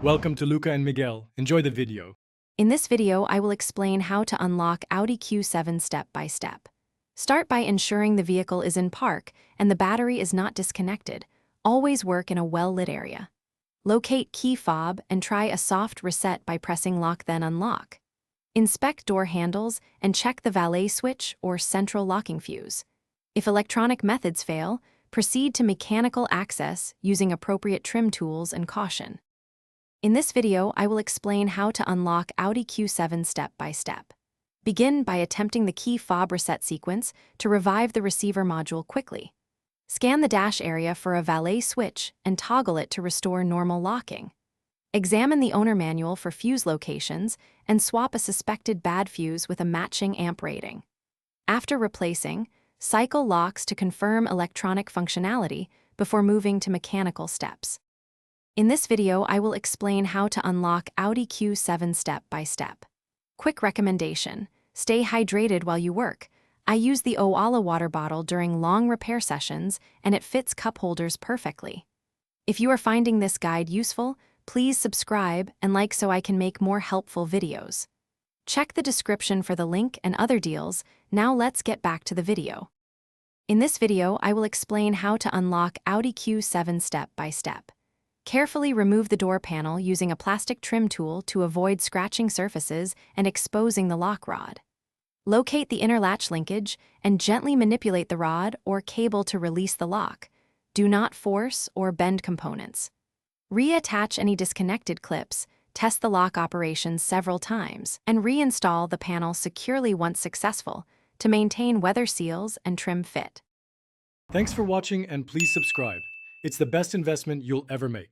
Welcome to Luca and Miguel. Enjoy the video. In this video, I will explain how to unlock Audi Q7 step by step. Start by ensuring the vehicle is in park and the battery is not disconnected. Always work in a well-lit area. Locate key fob and try a soft reset by pressing lock then unlock. Inspect door handles and check the valet switch or central locking fuse. If electronic methods fail, proceed to mechanical access using appropriate trim tools and caution. In this video, I will explain how to unlock Audi Q7 step by step. Begin by attempting the key fob reset sequence to revive the receiver module quickly. Scan the dash area for a valet switch and toggle it to restore normal locking. Examine the owner manual for fuse locations and swap a suspected bad fuse with a matching amp rating. After replacing, cycle locks to confirm electronic functionality before moving to mechanical steps. In this video, I will explain how to unlock Audi Q7 step by step. Quick recommendation: stay hydrated while you work. I use the Owala water bottle during long repair sessions, and it fits cup holders perfectly. If you are finding this guide useful, please subscribe and like so I can make more helpful videos. Check the description for the link and other deals. Now let's get back to the video. In this video, I will explain how to unlock Audi Q7 step by step. Carefully remove the door panel using a plastic trim tool to avoid scratching surfaces and exposing the lock rod. Locate the inner latch linkage and gently manipulate the rod or cable to release the lock. Do not force or bend components. Reattach any disconnected clips, test the lock operation several times, and reinstall the panel securely once successful to maintain weather seals and trim fit. Thanks for watching and please subscribe. It's the best investment you'll ever make.